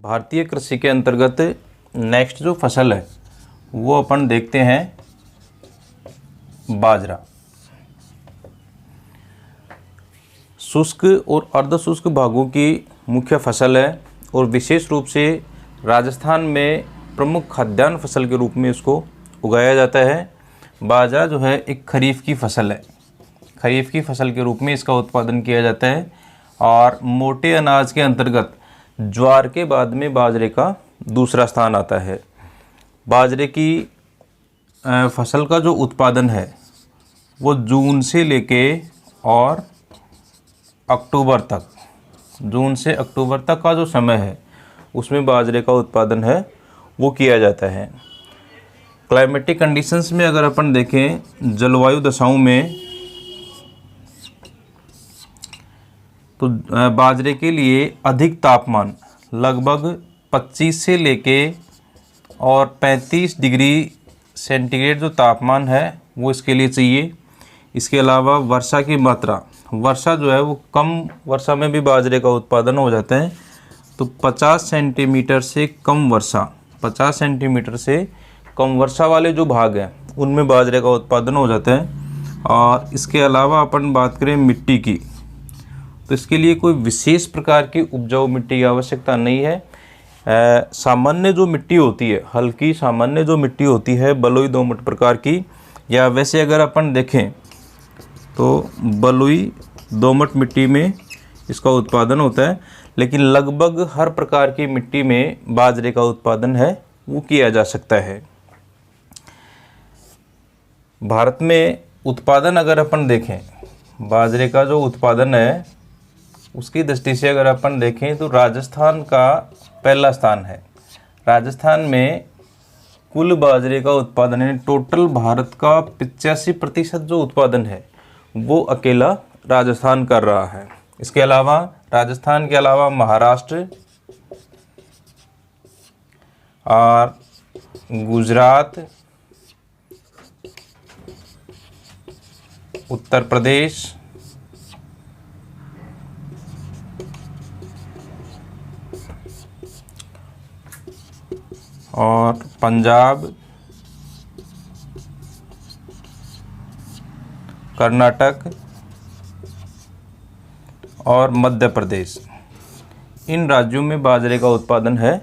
भारतीय कृषि के अंतर्गत नेक्स्ट जो फसल है वो अपन देखते हैं बाजरा। शुष्क और अर्ध शुष्क भागों की मुख्य फसल है और विशेष रूप से राजस्थान में प्रमुख खाद्यान्न फसल के रूप में इसको उगाया जाता है। बाजरा जो है एक खरीफ की फसल है, खरीफ की फसल के रूप में इसका उत्पादन किया जाता है और मोटे अनाज के अंतर्गत ज्वार के बाद में बाजरे का दूसरा स्थान आता है। बाजरे की फसल का जो उत्पादन है वो जून से लेके और अक्टूबर तक, जून से अक्टूबर तक का जो समय है उसमें बाजरे का उत्पादन है वो किया जाता है। क्लाइमेटिक कंडीशंस में अगर अपन देखें, जलवायु दशाओं में, तो बाजरे के लिए अधिक तापमान लगभग 25 से लेके और 35 डिग्री सेंटीग्रेड जो तापमान है वो इसके लिए चाहिए। इसके अलावा वर्षा की मात्रा, वर्षा जो है वो कम वर्षा में भी बाजरे का उत्पादन हो जाता है। तो 50 सेंटीमीटर से कम वर्षा, 50 सेंटीमीटर से कम वर्षा वाले जो भाग हैं उनमें बाजरे का उत्पादन हो जाता है। और इसके अलावा अपन बात करें मिट्टी की, तो इसके लिए कोई विशेष प्रकार की उपजाऊ मिट्टी की आवश्यकता नहीं है। सामान्य जो मिट्टी होती है, हल्की सामान्य जो मिट्टी होती है बलुई दोमट प्रकार की, या वैसे अगर अपन देखें तो बलुई दोमट मिट्टी में इसका उत्पादन होता है, लेकिन लगभग हर प्रकार की मिट्टी में बाजरे का उत्पादन है वो किया जा सकता है। भारत में उत्पादन अगर अपन देखें, बाजरे का जो उत्पादन है उसकी दृष्टि से अगर अपन देखें तो राजस्थान का पहला स्थान है। राजस्थान में कुल बाजरे का उत्पादन है, टोटल भारत का 85% जो उत्पादन है वो अकेला राजस्थान कर रहा है। इसके अलावा राजस्थान के अलावा महाराष्ट्र और गुजरात, उत्तर प्रदेश और पंजाब, कर्नाटक और मध्य प्रदेश, इन राज्यों में बाजरे का उत्पादन है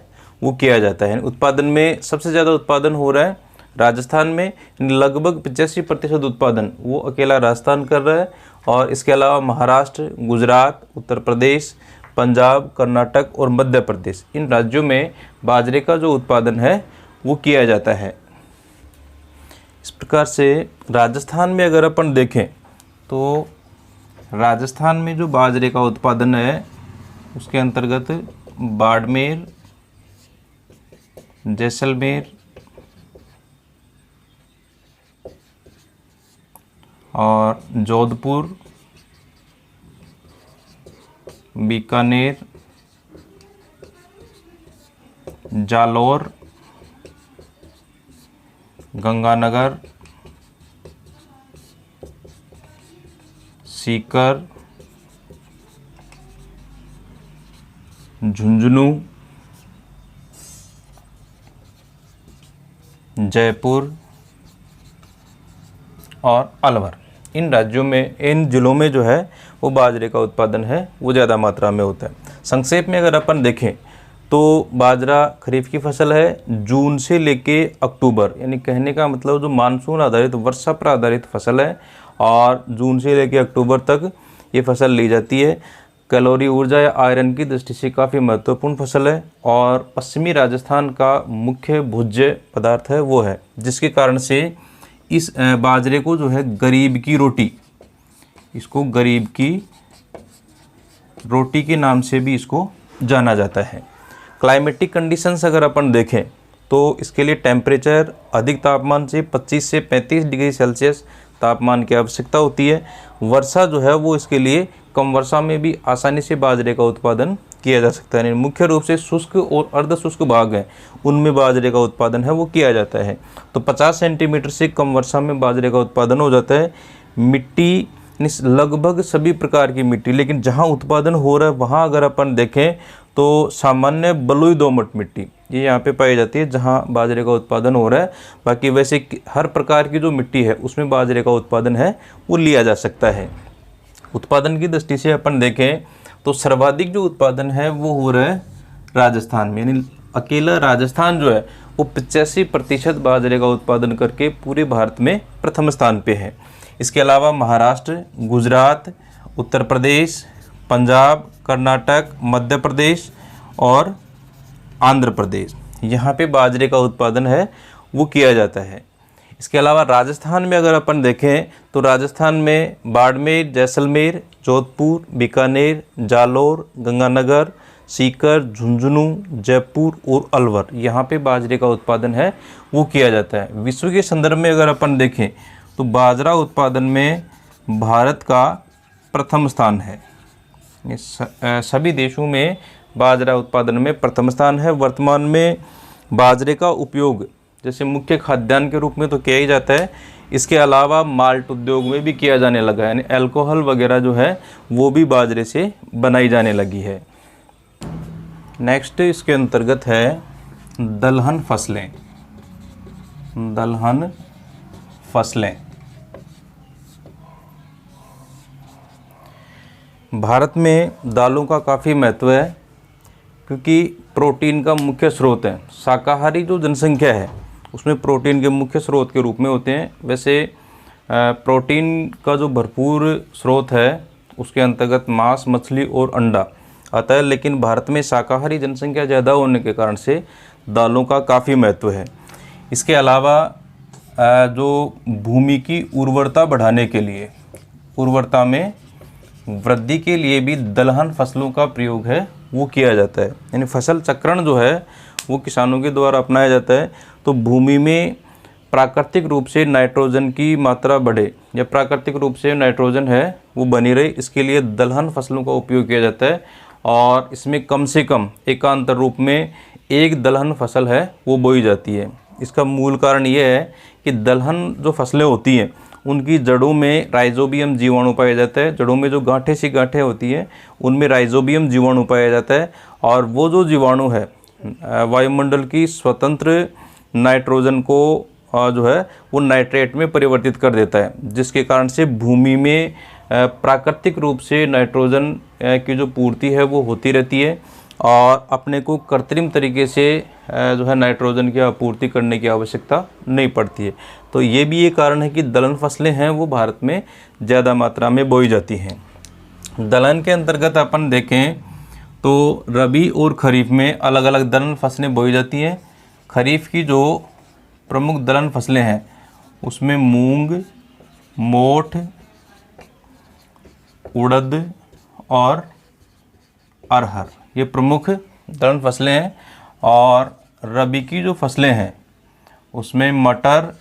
वो किया जाता है। उत्पादन में सबसे ज़्यादा उत्पादन हो रहा है राजस्थान में, लगभग 85% उत्पादन वो अकेला राजस्थान कर रहा है। और इसके अलावा महाराष्ट्र, गुजरात, उत्तर प्रदेश, पंजाब, कर्नाटक और मध्य प्रदेश, इन राज्यों में बाजरे का जो उत्पादन है वो किया जाता है। इस प्रकार से राजस्थान में अगर अपन देखें तो राजस्थान में जो बाजरे का उत्पादन है उसके अंतर्गत बाड़मेर, जैसलमेर और जोधपुर, बीकानेर, जालौर, गंगानगर, सीकर, झुंझुनू, जयपुर और अलवर, इन राज्यों में, इन जिलों में जो है वो बाजरे का उत्पादन है वो ज़्यादा मात्रा में होता है। संक्षेप में अगर अपन देखें तो बाजरा खरीफ की फसल है, जून से लेके अक्टूबर, यानी कहने का मतलब जो मानसून आधारित, वर्षा पर आधारित फसल है और जून से लेके अक्टूबर तक ये फसल ली जाती है। कैलोरी, ऊर्जा या आयरन की दृष्टि से काफ़ी महत्वपूर्ण फसल है और पश्चिमी राजस्थान का मुख्य भोज्य पदार्थ है वो है, जिसके कारण से इस बाजरे को जो है गरीब की रोटी, इसको गरीब की रोटी के नाम से भी इसको जाना जाता है। क्लाइमेटिक कंडीशंस अगर अपन देखें तो इसके लिए टेम्परेचर अधिक तापमान से 25 से 35 डिग्री सेल्सियस तापमान की आवश्यकता होती है। वर्षा जो है वो इसके लिए कम वर्षा में भी आसानी से बाजरे का उत्पादन किया जा सकता है। मुख्य रूप से शुष्क और अर्ध शुष्क भाग हैं उनमें बाजरे का उत्पादन है वो किया जाता है। तो 50 सेंटीमीटर से कम वर्षा में बाजरे का उत्पादन हो जाता है। मिट्टी लगभग सभी प्रकार की मिट्टी, लेकिन जहाँ उत्पादन हो रहा है वहाँ अगर अपन देखें तो सामान्य बलुई दोमट मिट्टी ये यहाँ पे पाई जाती है जहाँ बाजरे का उत्पादन हो रहा है। बाकी वैसे हर प्रकार की जो मिट्टी है उसमें बाजरे का उत्पादन है वो लिया जा सकता है। उत्पादन की दृष्टि से अपन देखें तो सर्वाधिक जो उत्पादन है वो हो रहा है राजस्थान में, यानी अकेला राजस्थान जो है वो 85% बाजरे का उत्पादन करके पूरे भारत में प्रथम स्थान पे है। इसके अलावा महाराष्ट्र, गुजरात, उत्तर प्रदेश, पंजाब, कर्नाटक, मध्य प्रदेश और आंध्र प्रदेश, यहाँ पे बाजरे का उत्पादन है वो किया जाता है। इसके अलावा राजस्थान में अगर अपन देखें तो राजस्थान में बाड़मेर, जैसलमेर, जोधपुर, बीकानेर, जालौर, गंगानगर, सीकर, झुंझुनू, जयपुर और अलवर, यहाँ पे बाजरे का उत्पादन है वो किया जाता है। विश्व के संदर्भ में अगर अपन देखें तो बाजरा उत्पादन में भारत का प्रथम स्थान है। सभी देशों में बाजरा उत्पादन में प्रथम स्थान है। वर्तमान में बाजरे का उपयोग जैसे मुख्य खाद्यान्न के रूप में तो किया ही जाता है, इसके अलावा माल्ट उद्योग में भी किया जाने लगा है, यानी अल्कोहल वगैरह जो है वो भी बाजरे से बनाई जाने लगी है। नेक्स्ट इसके अंतर्गत है दलहन फसलें। दलहन फसलें भारत में दालों का काफ़ी महत्व है क्योंकि प्रोटीन का मुख्य स्रोत है। शाकाहारी जो जनसंख्या है उसमें प्रोटीन के मुख्य स्रोत के रूप में होते हैं। वैसे प्रोटीन का जो भरपूर स्रोत है उसके अंतर्गत मांस, मछली और अंडा आता है, लेकिन भारत में शाकाहारी जनसंख्या ज़्यादा होने के कारण से दालों का काफ़ी महत्व है। इसके अलावा जो भूमि की उर्वरता बढ़ाने के लिए, उर्वरता में वृद्धि के लिए भी दलहन फसलों का प्रयोग है वो किया जाता है, यानी फसल चक्रण जो है वो किसानों के द्वारा अपनाया जाता है। तो भूमि में प्राकृतिक रूप से नाइट्रोजन की मात्रा बढ़े या प्राकृतिक रूप से नाइट्रोजन है वो बनी रहे, इसके लिए दलहन फसलों का उपयोग किया जाता है और इसमें कम से कम एकांतर रूप में एक दलहन फसल है वो बोई जाती है। इसका मूल कारण ये है कि दलहन जो फसलें होती हैं उनकी जड़ों में राइजोबियम जीवाणु पाया जाता है। जड़ों में जो गांठें सी गांठें होती हैं उनमें राइजोबियम जीवाणु पाया जाता है और वो जो जीवाणु है वायुमंडल की स्वतंत्र नाइट्रोजन को जो है वो नाइट्रेट में परिवर्तित कर देता है, जिसके कारण से भूमि में प्राकृतिक रूप से नाइट्रोजन की जो पूर्ति है वो होती रहती है और अपने को कृत्रिम तरीके से जो है नाइट्रोजन की आपूर्ति करने की आवश्यकता नहीं पड़ती है। तो ये भी एक कारण है कि दलहन फसलें हैं वो भारत में ज़्यादा मात्रा में बोई जाती हैं। दलहन के अंतर्गत अपन देखें तो रबी और खरीफ में अलग अलग दलहन फसलें बोई जाती हैं। खरीफ की जो प्रमुख दलहन फसलें हैं उसमें मूंग, मोठ, उड़द और अरहर ये प्रमुख दलहन फसलें हैं। और रबी की जो फसलें हैं उसमें मटर,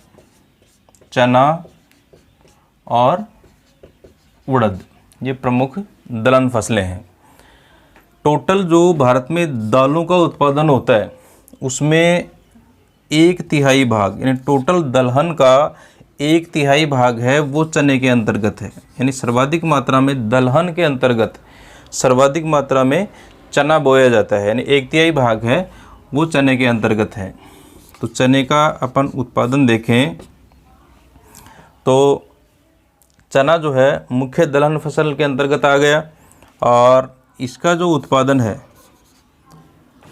चना और उड़द ये प्रमुख दलहन फसलें हैं। टोटल जो भारत में दालों का उत्पादन होता है उसमें 1/3 भाग यानी टोटल दलहन का 1/3 भाग है वो चने के अंतर्गत है, यानी सर्वाधिक मात्रा में दलहन के अंतर्गत सर्वाधिक मात्रा में चना बोया जाता है, यानी 1/3 भाग है वो चने के अंतर्गत है। तो चने का अपन उत्पादन देखें तो चना जो है मुख्य दलहन फसल के अंतर्गत आ गया और इसका जो उत्पादन है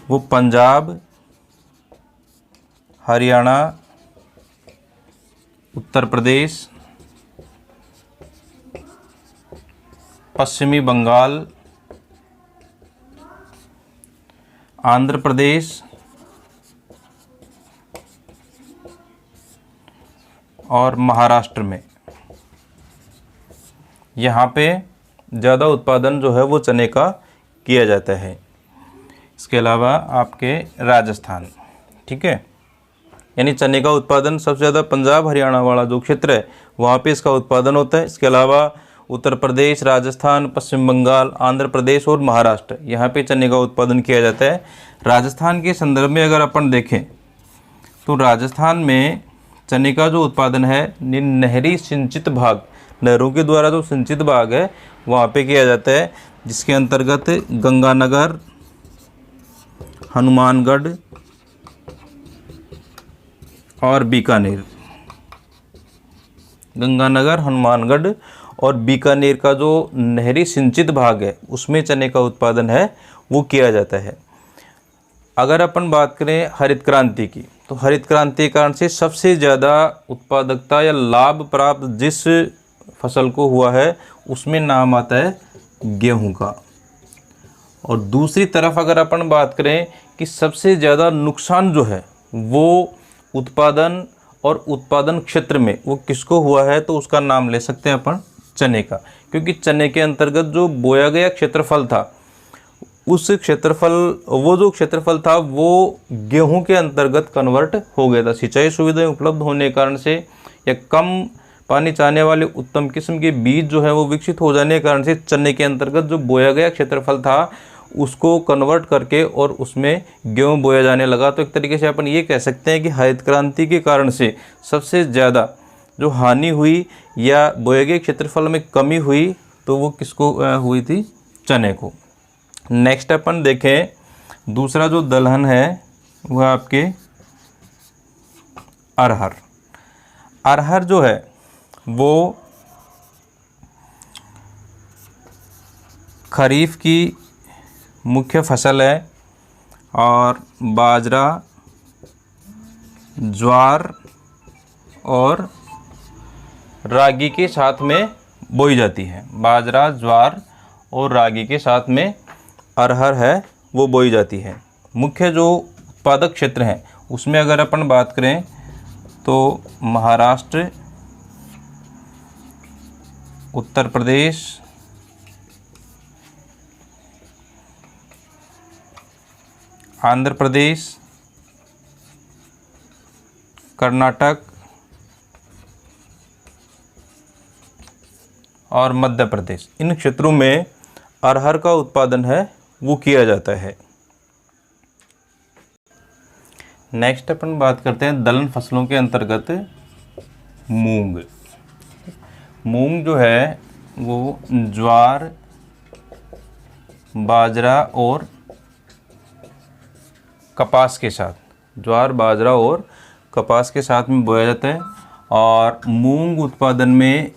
वो पंजाब, हरियाणा, उत्तर प्रदेश, पश्चिमी बंगाल, आंध्र प्रदेश और महाराष्ट्र में यहाँ पे ज़्यादा उत्पादन जो है वो चने का किया जाता है। इसके अलावा आपके राजस्थान, ठीक है, यानी चने का उत्पादन सबसे ज़्यादा पंजाब हरियाणा वाला जो क्षेत्र है वहाँ पे इसका उत्पादन होता है। इसके अलावा उत्तर प्रदेश, राजस्थान, पश्चिम बंगाल, आंध्र प्रदेश और महाराष्ट्र यहाँ पे चने का उत्पादन किया जाता है। राजस्थान के संदर्भ में अगर अपन देखें तो राजस्थान में चने का जो उत्पादन है नहरी सिंचित भाग नहरों के द्वारा जो सिंचित भाग है वहाँ पे किया जाता है, जिसके अंतर्गत गंगानगर, हनुमानगढ़ और बीकानेर। गंगानगर, हनुमानगढ़ और बीकानेर का जो नहरी सिंचित भाग है उसमें चने का उत्पादन है वो किया जाता है। अगर अपन बात करें हरित क्रांति की, तो हरित क्रांति के कारण से सबसे ज़्यादा उत्पादकता या लाभ प्राप्त जिस फसल को हुआ है उसमें नाम आता है गेहूं का। और दूसरी तरफ अगर अपन बात करें कि सबसे ज़्यादा नुकसान जो है वो उत्पादन और उत्पादन क्षेत्र में वो किसको हुआ है, तो उसका नाम ले सकते हैं अपन चने का। क्योंकि चने के अंतर्गत जो बोया गया क्षेत्रफल था, उस क्षेत्रफल, वो जो क्षेत्रफल था वो गेहूं के अंतर्गत कन्वर्ट हो गया था। सिंचाई सुविधाएं उपलब्ध होने के कारण से या कम पानी चाहने वाले उत्तम किस्म के बीज जो है वो विकसित हो जाने के कारण से चने के अंतर्गत जो बोया गया क्षेत्रफल था उसको कन्वर्ट करके और उसमें गेहूं बोया जाने लगा। तो एक तरीके से अपन ये कह सकते हैं कि हरित क्रांति के कारण से सबसे ज़्यादा जो हानि हुई या बोए गए क्षेत्रफल में कमी हुई तो वो किसको हुई थी, चने को। नेक्स्ट अपन देखें दूसरा जो दलहन है वह आपके अरहर। अरहर जो है वो खरीफ की मुख्य फसल है और बाजरा, ज्वार और रागी के साथ में बोई जाती है। बाजरा, ज्वार और रागी के साथ में अरहर है वो बोई जाती है। मुख्य जो उत्पादक क्षेत्र हैं उसमें अगर अपन बात करें तो महाराष्ट्र, उत्तर प्रदेश, आंध्र प्रदेश, कर्नाटक और मध्य प्रदेश, इन क्षेत्रों में अरहर का उत्पादन है वो किया जाता है। नेक्स्ट अपन बात करते हैं दलहन फसलों के अंतर्गत मूंग। मूंग जो है वो ज्वार, बाजरा और कपास के साथ, ज्वार, बाजरा और कपास के साथ में बोया जाता है। और मूंग उत्पादन में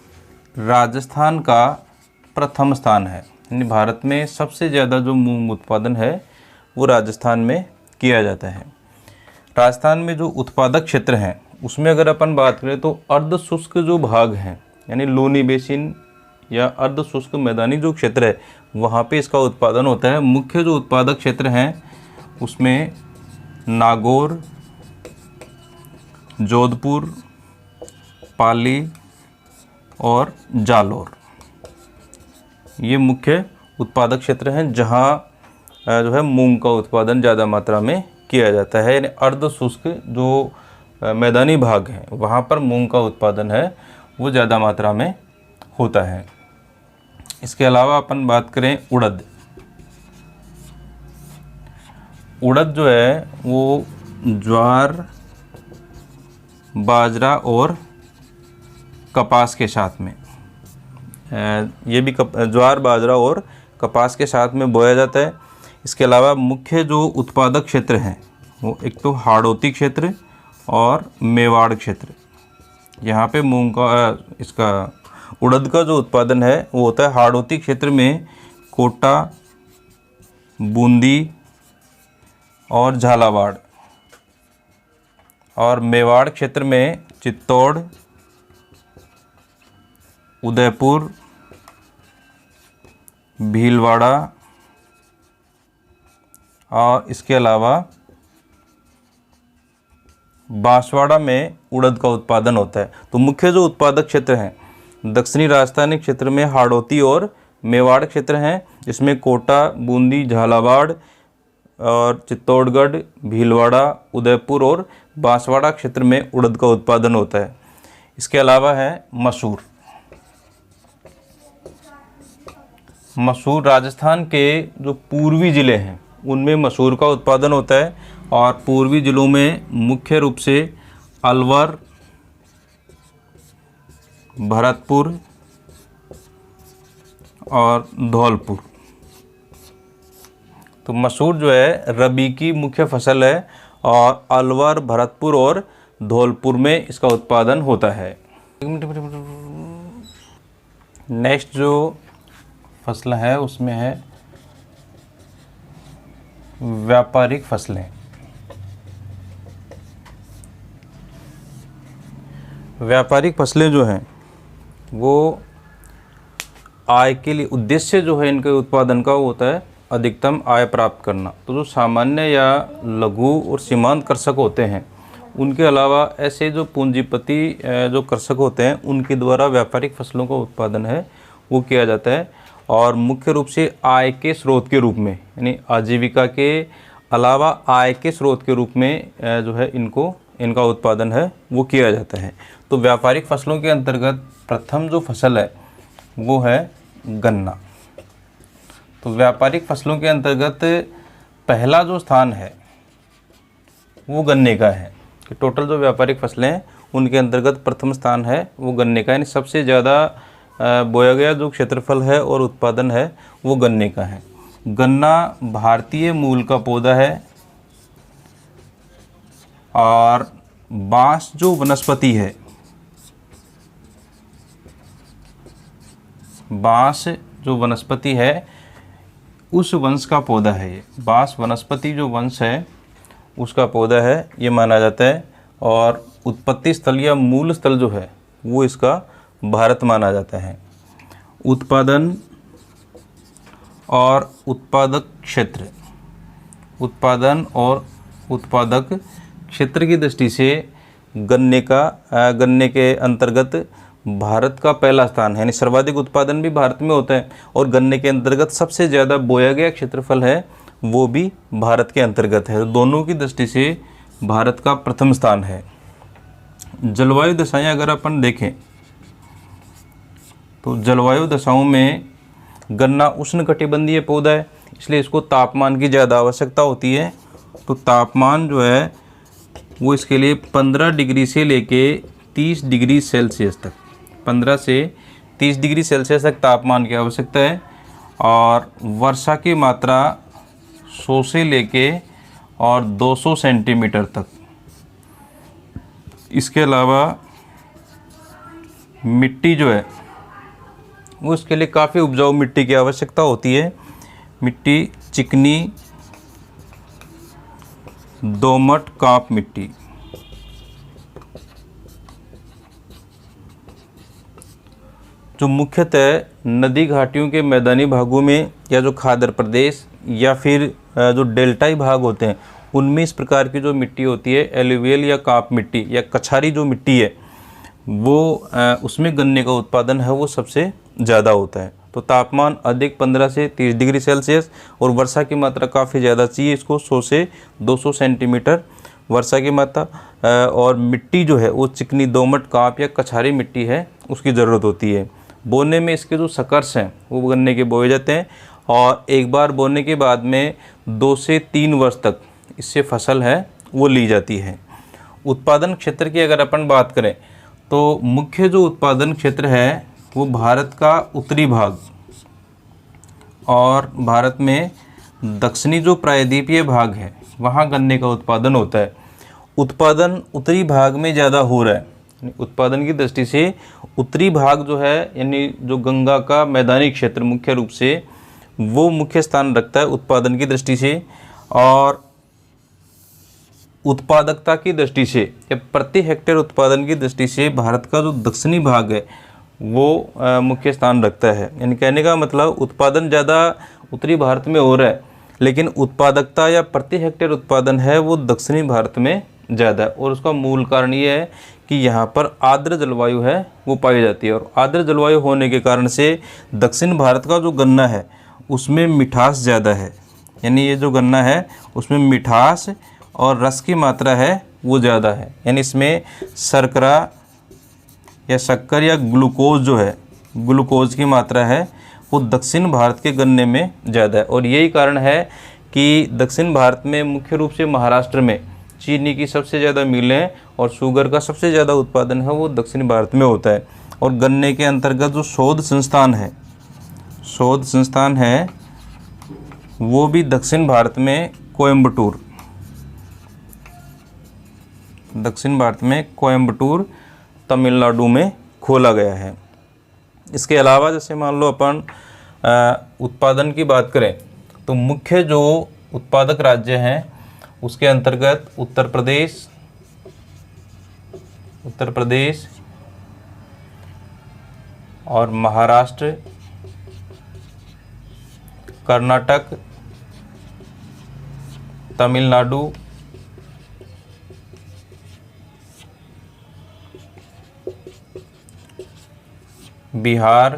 राजस्थान का प्रथम स्थान है, यानी भारत में सबसे ज़्यादा जो मूंग उत्पादन है वो राजस्थान में किया जाता है। राजस्थान में जो उत्पादक क्षेत्र हैं उसमें अगर अपन बात करें तो अर्ध शुष्क जो भाग हैं, यानी लोनी बेसिन या अर्ध शुष्क मैदानी जो क्षेत्र है वहाँ पे इसका उत्पादन होता है। मुख्य जो उत्पादक क्षेत्र हैं उसमें नागौर, जोधपुर, पाली और जालौर, ये मुख्य उत्पादक क्षेत्र हैं जहाँ जो है मूंग का उत्पादन ज़्यादा मात्रा में किया जाता है। यानी अर्ध शुष्क जो मैदानी भाग है वहाँ पर मूंग का उत्पादन है वो ज़्यादा मात्रा में होता है। इसके अलावा अपन बात करें उड़द। उड़द जो है वो ज्वार, बाजरा और कपास के साथ में, ये भी ज्वार, बाजरा और कपास के साथ में बोया जाता है। इसके अलावा मुख्य जो उत्पादक क्षेत्र हैं वो एक तो हाड़ौती क्षेत्र और मेवाड़ क्षेत्र, यहाँ पे मूंग का इसका उड़द का जो उत्पादन है वो होता है हाड़ौती क्षेत्र में कोटा, बूंदी और झालावाड़, और मेवाड़ क्षेत्र में चित्तौड़, उदयपुर, भीलवाड़ा और इसके अलावा बांसवाड़ा में उड़द का उत्पादन होता है। तो मुख्य जो उत्पादक क्षेत्र हैं दक्षिणी राजस्थानी क्षेत्र में हाड़ौती और मेवाड़ क्षेत्र हैं, जिसमें कोटा, बूंदी, झालावाड़ और चित्तौड़गढ़, भीलवाड़ा, उदयपुर और बांसवाड़ा क्षेत्र में उड़द का उत्पादन होता है। इसके अलावा है मसूर। मसूर राजस्थान के जो पूर्वी ज़िले हैं उनमें मसूर का उत्पादन होता है, और पूर्वी ज़िलों में मुख्य रूप से अलवर, भरतपुर, और धौलपुर। तो मसूर जो है रबी की मुख्य फसल है और अलवर, भरतपुर और धौलपुर में इसका उत्पादन होता है। नेक्स्ट जो फसल है उसमें है व्यापारिक फसलें। व्यापारिक फसलें जो हैं वो आय के लिए, उद्देश्य जो है इनके उत्पादन का वो होता है अधिकतम आय प्राप्त करना। तो जो सामान्य या लघु और सीमांत कृषक होते हैं उनके अलावा ऐसे जो पूंजीपति जो कृषक होते हैं उनके द्वारा व्यापारिक फसलों का उत्पादन है वो किया जाता है, और मुख्य रूप से आय के स्रोत के रूप में, यानी आजीविका के अलावा आय के स्रोत के रूप में जो है इनका उत्पादन है वो किया जाता है। तो व्यापारिक फसलों के अंतर्गत प्रथम जो फसल है वो है गन्ना। तो व्यापारिक फसलों के अंतर्गत पहला जो स्थान है वो गन्ने का है कि टोटल जो व्यापारिक फसलें हैं उनके अंतर्गत प्रथम स्थान है वो गन्ने का, यानी सबसे ज़्यादा बोया गया जो क्षेत्रफल है और उत्पादन है वो गन्ने का है। गन्ना भारतीय मूल का पौधा है और बांस जो वनस्पति है, बांस जो वनस्पति है उस वंश का पौधा है। ये बांस वनस्पति जो वंश है उसका पौधा है ये माना जाता है, और उत्पत्ति स्थल या मूल स्थल जो है वो इसका भारत माना जाता है। उत्पादन और उत्पादक क्षेत्र, उत्पादन और उत्पादक क्षेत्र की दृष्टि से गन्ने के अंतर्गत भारत का पहला स्थान है, यानी सर्वाधिक उत्पादन भी भारत में होता है, और गन्ने के अंतर्गत सबसे ज़्यादा बोया गया क्षेत्रफल है वो भी भारत के अंतर्गत है। दोनों की दृष्टि से भारत का प्रथम स्थान है। जलवायु दशाएं अगर अपन देखें तो जलवायु दशाओं में गन्ना उष्णकटिबंधीय पौधा है, इसलिए इसको तापमान की ज़्यादा आवश्यकता होती है। तो तापमान जो है वो इसके लिए 15 डिग्री से लेके 30 डिग्री सेल्सियस तक, 15 से 30 डिग्री सेल्सियस तक तापमान की आवश्यकता है, और वर्षा की मात्रा 100 से लेके और 200 सेंटीमीटर तक। इसके अलावा मिट्टी जो है वो इसके लिए काफ़ी उपजाऊ मिट्टी की आवश्यकता होती है। मिट्टी चिकनी, दोमट, काप मिट्टी। जो मुख्यतः नदी घाटियों के मैदानी भागों में या जो खादर प्रदेश या फिर जो डेल्टाई भाग होते हैं उनमें इस प्रकार की जो मिट्टी होती है एलुवियल या काप मिट्टी या कछारी जो मिट्टी है वो उसमें गन्ने का उत्पादन है वो सबसे ज़्यादा होता है। तो तापमान अधिक 15 से 30 डिग्री सेल्सियस और वर्षा की मात्रा काफ़ी ज़्यादा चाहिए इसको, 100 से 200 सेंटीमीटर वर्षा की मात्रा, और मिट्टी जो है वो चिकनी, दोमट, काप या कछारी मिट्टी है उसकी ज़रूरत होती है। बोने में इसके जो सकर्स हैं वो गन्ने के बोए जाते हैं, और एक बार बोने के बाद में 2 से 3 वर्ष तक इससे फसल है वो ली जाती है। उत्पादन क्षेत्र की अगर अपन बात करें तो मुख्य जो उत्पादन क्षेत्र है वो भारत का उत्तरी भाग और भारत में दक्षिणी जो प्रायद्वीपीय भाग है वहाँ गन्ने का उत्पादन होता है। उत्पादन उत्तरी भाग में ज़्यादा हो रहा है। उत्पादन की दृष्टि से उत्तरी भाग जो है यानी जो गंगा का मैदानी क्षेत्र मुख्य रूप से वो मुख्य स्थान रखता है उत्पादन की दृष्टि से, और उत्पादकता की दृष्टि से या प्रति हेक्टेयर उत्पादन की दृष्टि से भारत का जो दक्षिणी भाग है वो मुख्य स्थान रखता है। यानी कहने का मतलब उत्पादन ज़्यादा उत्तरी भारत में हो रहा है, लेकिन उत्पादकता या प्रति हेक्टेयर उत्पादन है वो दक्षिणी भारत में ज़्यादा है, और उसका मूल कारण ये है कि यहाँ पर आर्द्र जलवायु है वो पाई जाती है, और आर्द्र जलवायु होने के कारण से दक्षिण भारत का जो गन्ना है उसमें मिठास ज़्यादा है। यानी ये जो गन्ना है उसमें मिठास और रस की मात्रा है वो ज़्यादा है, यानी इसमें शर्करा या शक्कर या ग्लूकोज जो है ग्लूकोज की मात्रा है वो दक्षिण भारत के गन्ने में ज़्यादा है। और यही कारण है कि दक्षिण भारत में मुख्य रूप से महाराष्ट्र में चीनी की सबसे ज़्यादा मिलें हैं और शुगर का सबसे ज़्यादा उत्पादन है वो दक्षिण भारत में होता है। और गन्ने के अंतर्गत जो शोध संस्थान है, शोध संस्थान है वो भी दक्षिण भारत में कोयम्बटूर, दक्षिण भारत में कोयम्बटूर तमिलनाडु में खोला गया है। इसके अलावा जैसे मान लो अपन उत्पादन की बात करें तो मुख्य जो उत्पादक राज्य हैं उसके अंतर्गत उत्तर प्रदेश और महाराष्ट्र, कर्नाटक, तमिलनाडु, बिहार,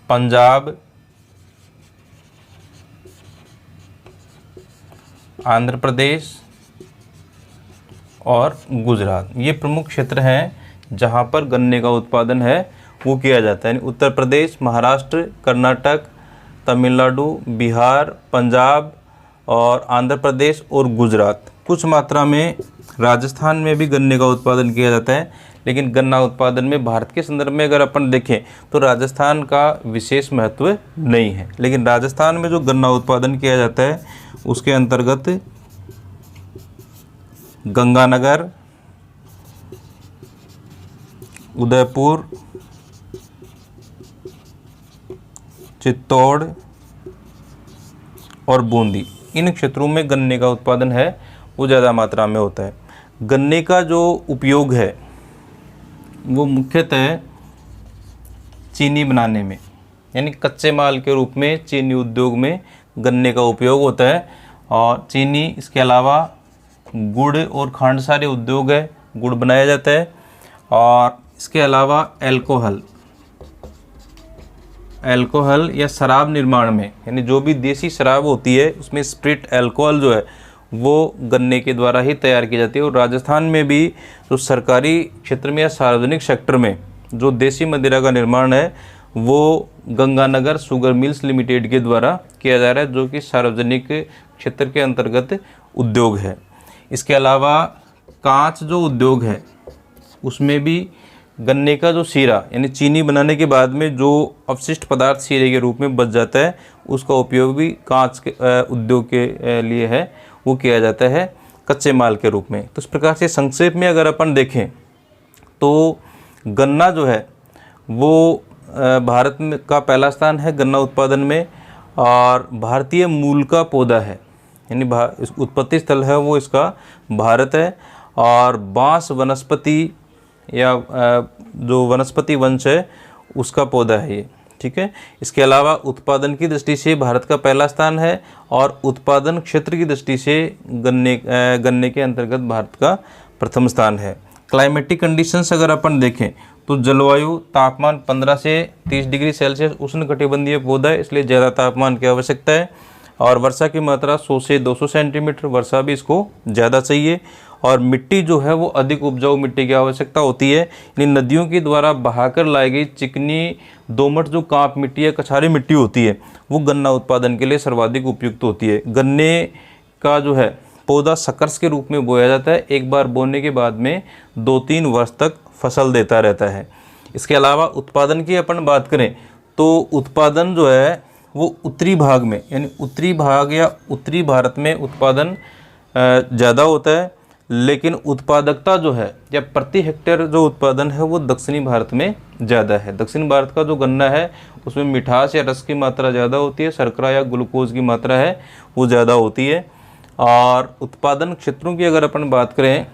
पंजाब, आंध्र प्रदेश और गुजरात, ये प्रमुख क्षेत्र हैं जहाँ पर गन्ने का उत्पादन है वो किया जाता है। उत्तर प्रदेश, महाराष्ट्र, कर्नाटक, तमिलनाडु, बिहार, पंजाब और आंध्र प्रदेश और गुजरात। कुछ मात्रा में राजस्थान में भी गन्ने का उत्पादन किया जाता है, लेकिन गन्ना उत्पादन में भारत के संदर्भ में अगर अपन देखें तो राजस्थान का विशेष महत्व नहीं है। लेकिन राजस्थान में जो गन्ना उत्पादन किया जाता है उसके अंतर्गत गंगानगर, उदयपुर, चित्तौड़ और बूंदी, इन क्षेत्रों में गन्ने का उत्पादन है वो ज़्यादा मात्रा में होता है। गन्ने का जो उपयोग है वो मुख्यतः चीनी बनाने में, यानी कच्चे माल के रूप में चीनी उद्योग में गन्ने का उपयोग होता है। और चीनी, इसके अलावा गुड़ और खांड सारे उद्योग है, गुड़ बनाया जाता है। और इसके अलावा अल्कोहल या शराब निर्माण में, यानी जो भी देसी शराब होती है उसमें स्प्रिट अल्कोहल जो है वो गन्ने के द्वारा ही तैयार की जाती है। और राजस्थान में भी जो सरकारी क्षेत्र में या सार्वजनिक सेक्टर में जो देसी मदिरा का निर्माण है वो गंगानगर शुगर मिल्स लिमिटेड के द्वारा किया जा रहा है, जो कि सार्वजनिक क्षेत्र के अंतर्गत उद्योग है। इसके अलावा कांच जो उद्योग है उसमें भी गन्ने का जो शीरा, यानी चीनी बनाने के बाद में जो अवशिष्ट पदार्थ शीरे के रूप में बच जाता है उसका उपयोग भी कांच के उद्योग के लिए है वो किया जाता है कच्चे माल के रूप में। तो इस प्रकार से संक्षेप में अगर अपन देखें तो गन्ना जो है वो भारत में का पहला स्थान है गन्ना उत्पादन में, और भारतीय मूल का पौधा है, यानी उत्पत्ति स्थल है वो इसका भारत है। और बांस वनस्पति या जो वनस्पति वंश है उसका पौधा है ये, ठीक है। इसके अलावा उत्पादन की दृष्टि से भारत का पहला स्थान है, और उत्पादन क्षेत्र की दृष्टि से गन्ने के अंतर्गत भारत का प्रथम स्थान है। क्लाइमेटिक कंडीशंस अगर अपन देखें तो जलवायु तापमान 15 से 30 डिग्री सेल्सियस उष्णकटिबंधीय पौधा है, इसलिए ज़्यादा तापमान की आवश्यकता है। और वर्षा की मात्रा 100 से 200 सेंटीमीटर वर्षा भी इसको ज़्यादा चाहिए। और मिट्टी जो है वो अधिक उपजाऊ मिट्टी की आवश्यकता होती है, यानी नदियों के द्वारा बहाकर लाई गई चिकनी दोमट जो कांप मिट्टी या कछारी मिट्टी होती है वो गन्ना उत्पादन के लिए सर्वाधिक उपयुक्त होती है। गन्ने का जो है पौधा सकर्स के रूप में बोया जाता है, एक बार बोने के बाद में 2-3 वर्ष तक फसल देता रहता है। इसके अलावा उत्पादन की अपन बात करें तो उत्पादन जो है वो उत्तरी भाग में, यानी उत्तरी भाग या उत्तरी भारत में उत्पादन ज़्यादा होता है, लेकिन उत्पादकता जो है या प्रति हेक्टेयर जो उत्पादन है वो दक्षिणी भारत में ज़्यादा है। दक्षिण भारत का जो गन्ना है उसमें मिठास या रस की मात्रा ज़्यादा होती है, शर्करा या ग्लूकोज की मात्रा है वो ज़्यादा होती है। और उत्पादन क्षेत्रों की अगर अपन बात करें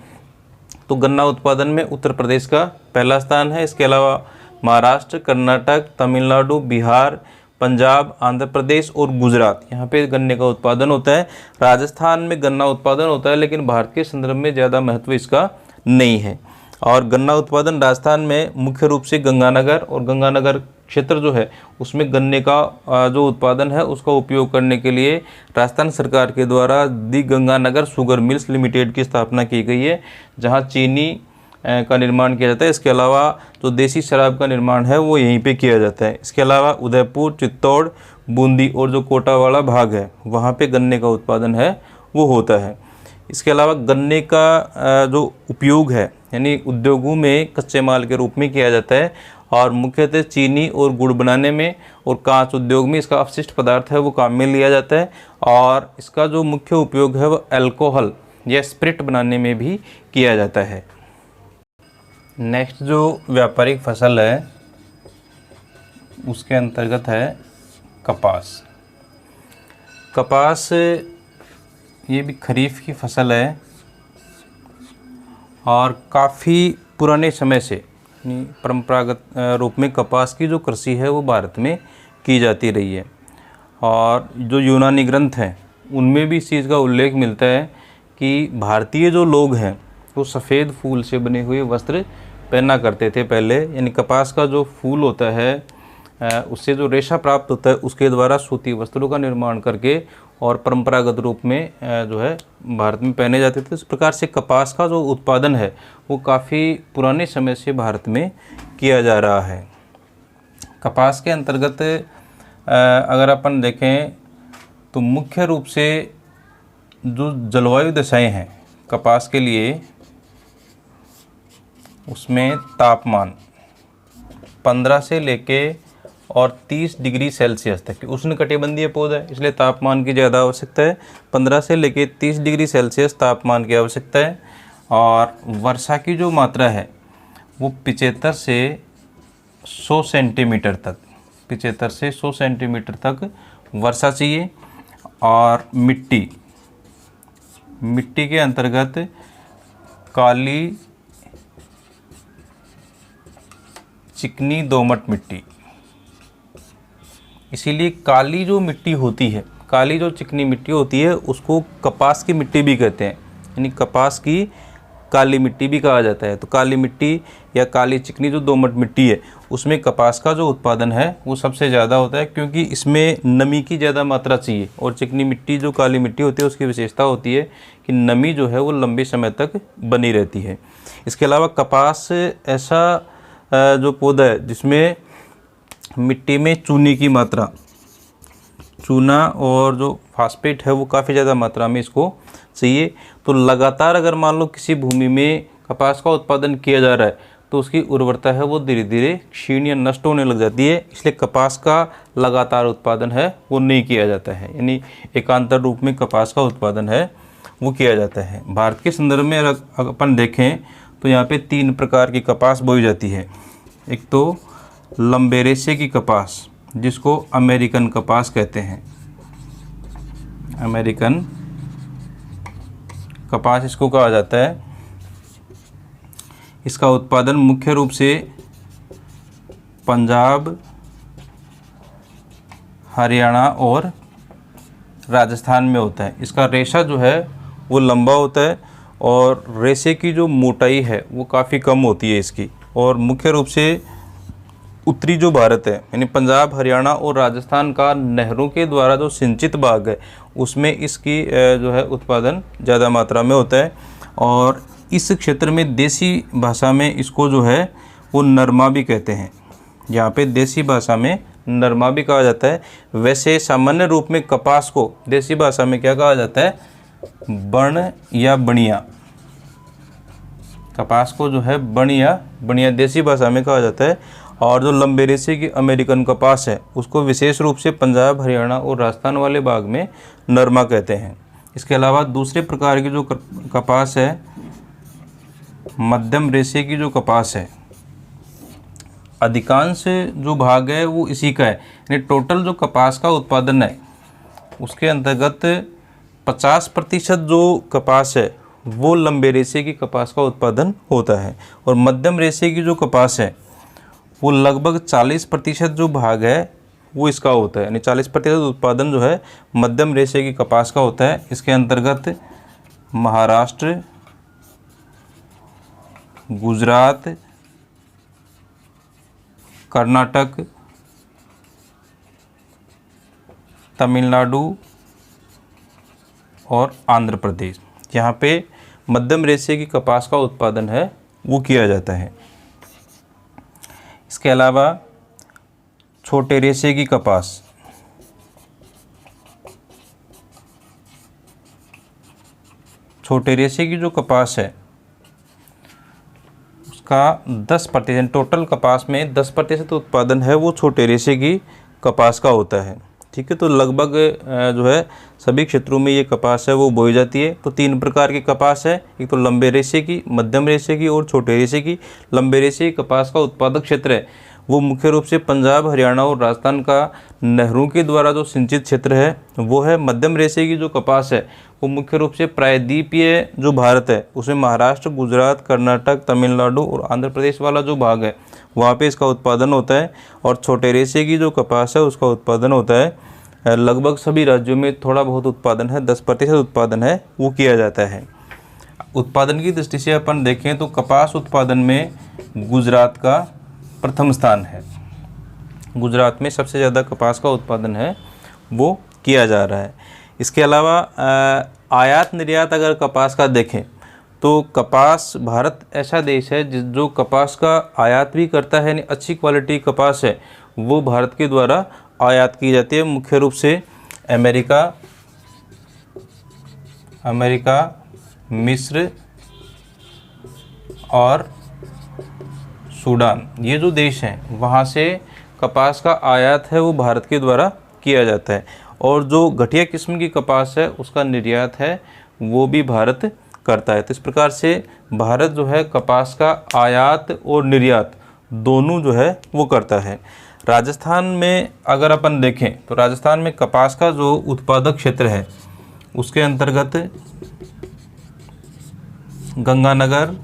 तो गन्ना उत्पादन में उत्तर प्रदेश का पहला स्थान है। इसके अलावा महाराष्ट्र, कर्नाटक, तमिलनाडु, बिहार, पंजाब, आंध्र प्रदेश और गुजरात, यहाँ पे गन्ने का उत्पादन होता है। राजस्थान में गन्ना उत्पादन होता है, लेकिन भारत के संदर्भ में ज़्यादा महत्व इसका नहीं है। और गन्ना उत्पादन राजस्थान में मुख्य रूप से गंगानगर और गंगानगर क्षेत्र जो है उसमें गन्ने का जो उत्पादन है उसका उपयोग करने के लिए राजस्थान सरकार के द्वारा दी गंगानगर शुगर मिल्स लिमिटेड की स्थापना की गई है, जहाँ चीनी का निर्माण किया जाता है। इसके अलावा जो देसी शराब का निर्माण है वो यहीं पे किया जाता है। इसके अलावा उदयपुर, चित्तौड़, बूंदी और जो कोटा वाला भाग है वहाँ पे गन्ने का उत्पादन है वो होता है। इसके अलावा गन्ने का जो उपयोग है यानी उद्योगों में कच्चे माल के रूप में किया जाता है, और मुख्यतः चीनी और गुड़ बनाने में और कांच उद्योग में इसका अपशिष्ट पदार्थ है वो काम में लिया जाता है। और इसका जो मुख्य उपयोग है वो अल्कोहल या स्पिरिट बनाने में भी किया जाता है। नेक्स्ट जो व्यापारिक फसल है उसके अंतर्गत है कपास। कपास ये भी खरीफ की फसल है और काफ़ी पुराने समय से परंपरागत रूप में कपास की जो कृषि है वो भारत में की जाती रही है। और जो यूनानी ग्रंथ हैं उनमें भी इस चीज़ का उल्लेख मिलता है कि भारतीय जो लोग हैं वो सफ़ेद फूल से बने हुए वस्त्र पहना करते थे पहले। यानी कपास का जो फूल होता है उससे जो रेशा प्राप्त होता है उसके द्वारा सूती वस्त्रों का निर्माण करके और परंपरागत रूप में जो है भारत में पहने जाते थे। इस प्रकार से कपास का जो उत्पादन है वो काफ़ी पुराने समय से भारत में किया जा रहा है। कपास के अंतर्गत अगर अपन देखें तो मुख्य रूप से जो जलवायु दशाएं हैं कपास के लिए उसमें तापमान 15 से लेके और 30 डिग्री सेल्सियस तक की उष्णकटिबंधीय पौधा है, इसलिए तापमान की ज़्यादा आवश्यकता है। 15 से लेके 30 डिग्री सेल्सियस तापमान की आवश्यकता है। और वर्षा की जो मात्रा है वो 75 से 100 सेंटीमीटर तक 75 से 100 सेंटीमीटर तक वर्षा चाहिए। और मिट्टी के अंतर्गत काली चिकनी दोमट मिट्टी, इसीलिए काली जो मिट्टी होती है, काली जो चिकनी मिट्टी होती है उसको कपास की मिट्टी भी कहते हैं। यानी कपास की काली मिट्टी भी कहा जाता है। तो काली मिट्टी या काली चिकनी जो दोमट मिट्टी है उसमें कपास का जो उत्पादन है वो सबसे ज़्यादा होता है, क्योंकि इसमें नमी की ज़्यादा मात्रा चाहिए। और चिकनी मिट्टी जो काली मिट्टी होती है उसकी विशेषता होती है कि नमी जो है वो लंबे समय तक बनी रहती है। इसके अलावा कपास ऐसा जो पौधा है जिसमें मिट्टी में चूने की मात्रा, चूना और जो फास्फेट है वो काफ़ी ज़्यादा मात्रा में इसको चाहिए। तो लगातार अगर मान लो किसी भूमि में कपास का उत्पादन किया जा रहा है तो उसकी उर्वरता है वो धीरे धीरे क्षीण या नष्ट होने लग जाती है। इसलिए कपास का लगातार उत्पादन है वो नहीं किया जाता है। यानी एकांतर रूप में कपास का उत्पादन है वो किया जाता है। भारत के संदर्भ में अगर अपन देखें तो यहाँ पे 3 प्रकार की कपास बोई जाती है। एक तो लंबे रेशे की कपास जिसको अमेरिकन कपास कहते हैं, अमेरिकन कपास इसको कहा जाता है। इसका उत्पादन मुख्य रूप से पंजाब, हरियाणा और राजस्थान में होता है। इसका रेशा जो है वो लंबा होता है और रेशे की जो मोटाई है वो काफ़ी कम होती है इसकी। और मुख्य रूप से उत्तरी जो भारत है यानी पंजाब, हरियाणा और राजस्थान का नहरों के द्वारा जो सिंचित भाग है उसमें इसकी जो है उत्पादन ज़्यादा मात्रा में होता है। और इस क्षेत्र में देसी भाषा में इसको जो है वो नरमा भी कहते हैं। यहाँ पे देसी भाषा में नरमा भी कहा जाता है। वैसे सामान्य रूप में कपास को देसी भाषा में क्या कहा जाता है, बण या बणिया। कपास को जो है बण या बणिया देसी भाषा में कहा जाता है। और जो लंबे रेशे की अमेरिकन कपास है उसको विशेष रूप से पंजाब, हरियाणा और राजस्थान वाले भाग में नरमा कहते हैं। इसके अलावा दूसरे प्रकार की जो कपास है, मध्यम रेशे की जो कपास है, अधिकांश जो भाग है वो इसी का है। यानी टोटल जो कपास का उत्पादन है उसके अंतर्गत 50% जो कपास है वो लंबे रेशे की कपास का उत्पादन होता है। और मध्यम रेशे की जो कपास है वो लगभग 40% जो भाग है वो इसका होता है। यानी 40% उत्पादन जो है मध्यम रेशे की कपास का होता है। इसके अंतर्गत महाराष्ट्र, गुजरात, कर्नाटक, तमिलनाडु और आंध्र प्रदेश, यहाँ पे मध्यम रेशे की कपास का उत्पादन है वो किया जाता है। इसके अलावा छोटे रेशे की कपास, छोटे रेशे की जो कपास है का 10% टोटल कपास में 10% उत्पादन है वो छोटे रेशे की कपास का होता है। ठीक है, तो लगभग जो है सभी क्षेत्रों में ये कपास है वो बोई जाती है। तो 3 प्रकार की कपास है, एक तो लंबे रेशे की, मध्यम रेशे की और छोटे रेशे की। लंबे रेशे की कपास का उत्पादक क्षेत्र है वो मुख्य रूप से पंजाब, हरियाणा और राजस्थान का नहरों के द्वारा जो सिंचित क्षेत्र है वो है। मध्यम रेशे की जो कपास है वो मुख्य रूप से प्रायद्वीपीय जो भारत है उसमें महाराष्ट्र, गुजरात, कर्नाटक, तमिलनाडु और आंध्र प्रदेश वाला जो भाग है वहाँ पे इसका उत्पादन होता है। और छोटे रेशे की जो कपास है उसका उत्पादन होता है लगभग सभी राज्यों में, थोड़ा बहुत उत्पादन है, 10% उत्पादन है वो किया जाता है। उत्पादन की दृष्टि से अपन देखें तो कपास उत्पादन में गुजरात का प्रथम स्थान है। गुजरात में सबसे ज़्यादा कपास का उत्पादन है वो किया जा रहा है। इसके अलावा आयात निर्यात अगर कपास का देखें तो कपास, भारत ऐसा देश है जो कपास का आयात भी करता है, यानी अच्छी क्वालिटी कपास है वो भारत के द्वारा आयात की जाती है। मुख्य रूप से अमेरिका, मिस्र और सूडान, ये जो देश हैं वहाँ से कपास का आयात है वो भारत के द्वारा किया जाता है। और जो घटिया किस्म की कपास है उसका निर्यात है वो भी भारत करता है। तो इस प्रकार से भारत जो है कपास का आयात और निर्यात दोनों जो है वो करता है। राजस्थान में अगर अपन देखें तो राजस्थान में कपास का जो उत्पादक क्षेत्र है उसके अंतर्गत गंगानगर,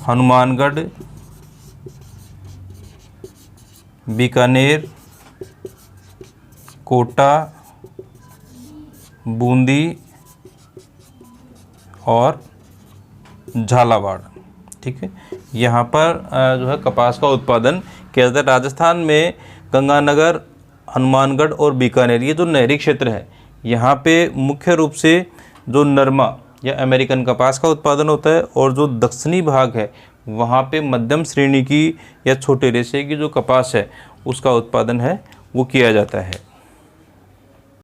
हनुमानगढ़, बीकानेर, कोटा, बूंदी और झालावाड़। ठीक है, यहाँ पर जो है कपास का उत्पादन किया जाता है। राजस्थान में गंगानगर, हनुमानगढ़ और बीकानेर ये जो नहरी क्षेत्र है यहाँ पे मुख्य रूप से जो नरमा या अमेरिकन कपास का उत्पादन होता है। और जो दक्षिणी भाग है वहाँ पे मध्यम श्रेणी की या छोटे रेशे की जो कपास है उसका उत्पादन है वो किया जाता है।